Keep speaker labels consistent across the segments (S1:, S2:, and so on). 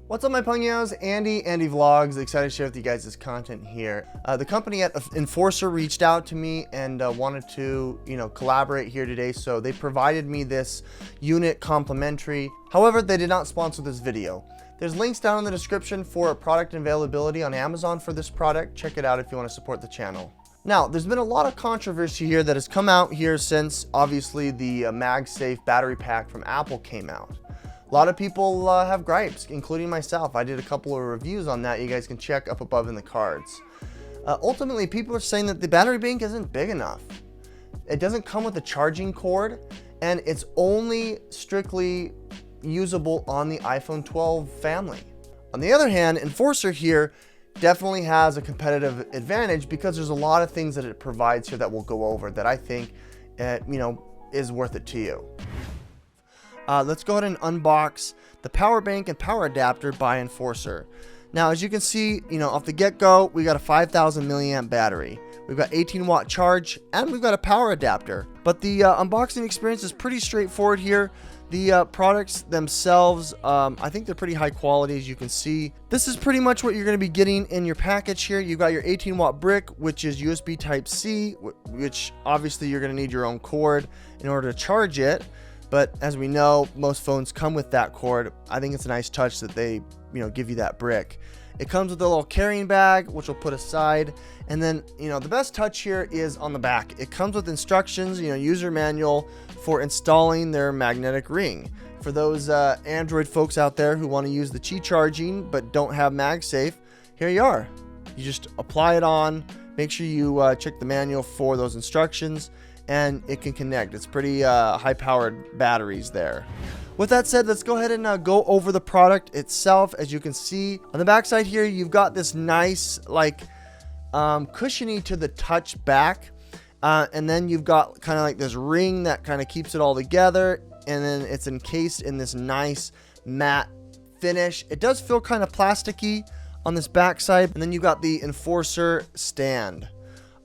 S1: What's up, my pungios? Andy Vlogs. Excited to share with you guys this content here. The company at Enforcer reached out to me and wanted to, collaborate here today. So they provided me this unit complimentary. However, they did not sponsor this video. There's links down in the description for product availability on Amazon for this product. Check it out if you want to support the channel. Now, there's been a lot of controversy here that has come out here since obviously the MagSafe battery pack from Apple came out. A lot of people have gripes, including myself. I did a couple of reviews on that. You guys can check up above in the cards. Ultimately, people are saying that the battery bank isn't big enough. It doesn't come with a charging cord, and it's only strictly usable on the iPhone 12 family. On the other hand, Enforcer here definitely has a competitive advantage because there's a lot of things that it provides here that we'll go over that I think, is worth it to you. Let's go ahead and unbox the power bank and power adapter by Enforcer. Now, as you can see, off the get-go, we got a 5000 milliamp battery. We've got 18-watt charge, and we've got a power adapter. But the unboxing experience is pretty straightforward here. The products themselves, I think they're pretty high quality, as you can see. This is pretty much what you're going to be getting in your package here. You've got your 18-watt brick, which is USB Type-C, which obviously you're going to need your own cord in order to charge it. But as we know, most phones come with that cord. I think it's a nice touch that they, give you that brick. It comes with a little carrying bag, which we'll put aside. And then, the best touch here is on the back. It comes with instructions, user manual for installing their magnetic ring. For those Android folks out there who want to use the Qi charging but don't have MagSafe, here you are. You just apply it on. Make sure you check the manual for those instructions, and it can connect. It's pretty high-powered batteries there. With that said, let's go ahead and go over the product itself. As you can see on the back side here, you've got this nice cushiony to the touch back, and then you've got kind of like this ring that kind of keeps it all together, and then it's encased in this nice matte finish. It does feel kind of plasticky on this back side, and then you've got the Enforcer stand.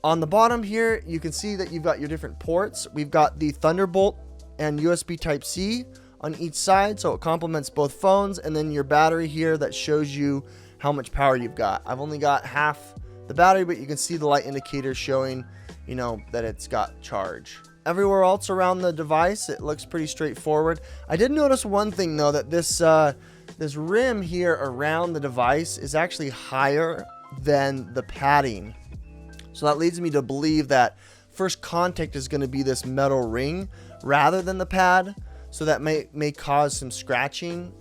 S1: On the bottom here, you can see that you've got your different ports. We've got the Thunderbolt and USB Type-C on each side, so it complements both phones, and then your battery here that shows you how much power you've got. I've only got half the battery, but you can see the light indicator showing, that it's got charge. Everywhere else around the device, it looks pretty straightforward. I did notice one thing though, that this rim here around the device is actually higher than the padding. So that leads me to believe that first contact is going to be this metal ring rather than the pad. So that may cause some scratching.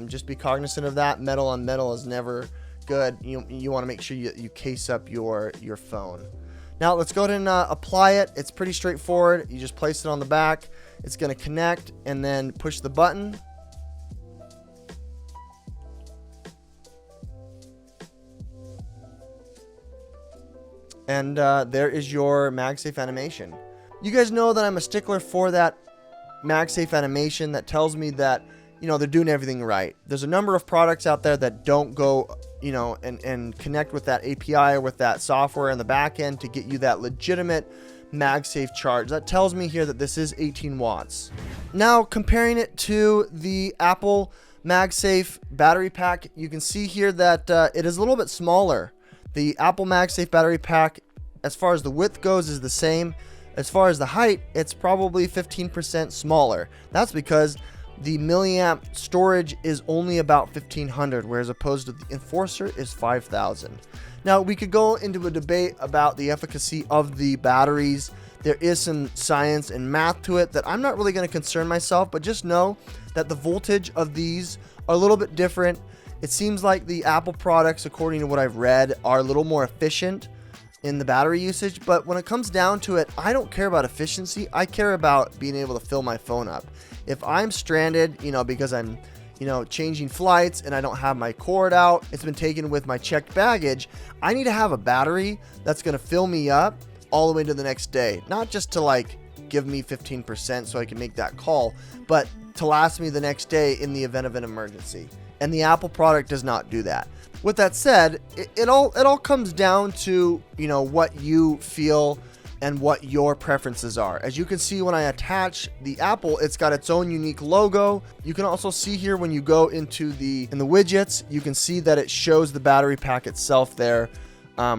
S1: Just be cognizant of that. Metal on metal is never good. You want to make sure you case up your phone. Now let's go ahead and apply it. It's pretty straightforward. You just place it on the back. It's going to connect, and then push the button. And there is your MagSafe animation. You guys know that I'm a stickler for that MagSafe animation that tells me that, they're doing everything right. There's a number of products out there that don't go, and connect with that API or with that software in the back end to get you that legitimate MagSafe charge. That tells me here that this is 18 watts. Now, comparing it to the Apple MagSafe battery pack, you can see here that it is a little bit smaller. The Apple MagSafe battery pack, as far as the width goes, is the same. As far as the height, it's probably 15% smaller. That's because the milliamp storage is only about 1500, whereas opposed to the Enforcer is 5000. Now, we could go into a debate about the efficacy of the batteries. There is some science and math to it that I'm not really going to concern myself, but just know that the voltage of these are a little bit different. It seems like the Apple products, according to what I've read, are a little more efficient in the battery usage, but when it comes down to it, I don't care about efficiency. I care about being able to fill my phone up. If I'm stranded, because I'm, changing flights and I don't have my cord out, it's been taken with my checked baggage, I need to have a battery that's going to fill me up all the way to the next day. Not just to give me 15% so I can make that call, but to last me the next day in the event of an emergency. And the Apple product does not do that. With that said, it all comes down to what you feel and what your preferences are. As you can see, when I attach the Apple, it's got its own unique logo. You can also see here when you go into the widgets, you can see that it shows the battery pack itself there,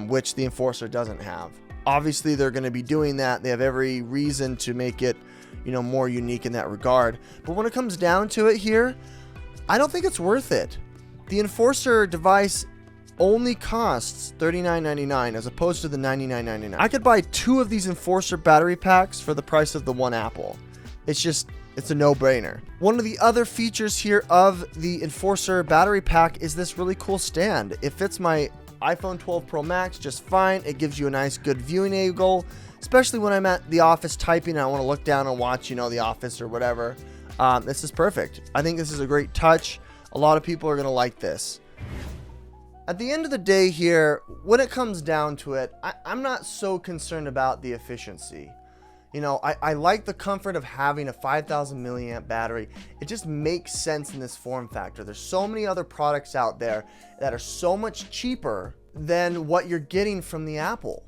S1: which the Enforcer doesn't have. Obviously, they're going to be doing that. They have every reason to make it, you know, more unique in that regard. But when it comes down to it here, I don't think it's worth it. The Enforcer device only costs $39.99 as opposed to the $99.99. I could buy 2 of these Enforcer battery packs for the price of the one Apple. It's a no-brainer. One of the other features here of the Enforcer battery pack is this really cool stand. It fits my iPhone 12 Pro Max just fine. It gives you a nice good viewing angle, especially when I'm at the office typing and I want to look down and watch, you know, The Office or whatever. This is perfect. I think this is a great touch. A lot of people are going to like this. At the end of the day here, when it comes down to it, I'm not so concerned about the efficiency. You know, I like the comfort of having a 5000 milliamp battery. It just makes sense in this form factor. There's so many other products out there that are so much cheaper than what you're getting from the Apple.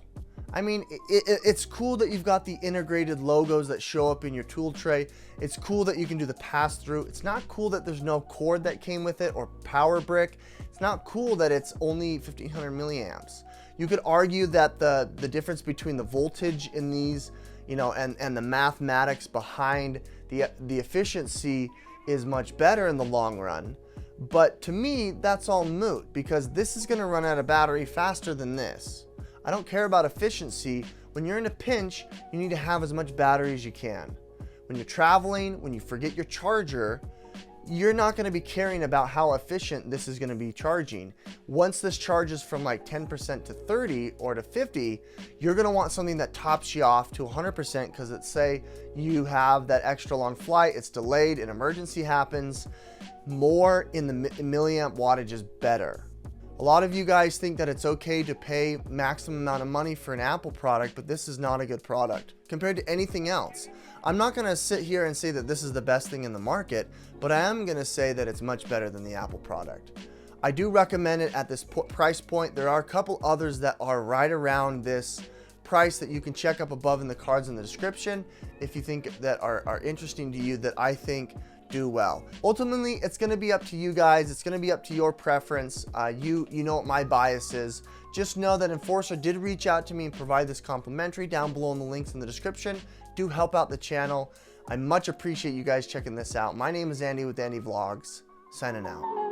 S1: I mean, it's cool that you've got the integrated logos that show up in your tool tray. It's cool that you can do the pass-through. It's not cool that there's no cord that came with it or power brick. It's not cool that it's only 1500 milliamps. You could argue that the difference between the voltage in these, you know, and the mathematics behind the efficiency is much better in the long run. But to me, that's all moot because this is going to run out of battery faster than this. I don't care about efficiency. When you're in a pinch, you need to have as much battery as you can. When you're traveling, when you forget your charger, you're not going to be caring about how efficient this is going to be charging. Once this charges from like 10% to 30 or to 50, you're going to want something that tops you off to 100% because let's say you have that extra long flight, it's delayed, an emergency happens. More in the milliamp wattage is better. A lot of you guys think that it's okay to pay maximum amount of money for an Apple product, but this is not a good product compared to anything else. I'm not going to sit here and say that this is the best thing in the market, but I am going to say that it's much better than the Apple product. I do recommend it at this price point. There are a couple others that are right around this price that you can check up above in the cards in the description if you think that are interesting to you that I think do well. Ultimately, it's going to be up to you guys. It's going to be up to your preference. You know what my bias is. Just know that Enforcer did reach out to me and provide this complimentary down below in the links in the description. Do help out the channel. I much appreciate you guys checking this out. My name is Andy with Andy Vlogs, signing out.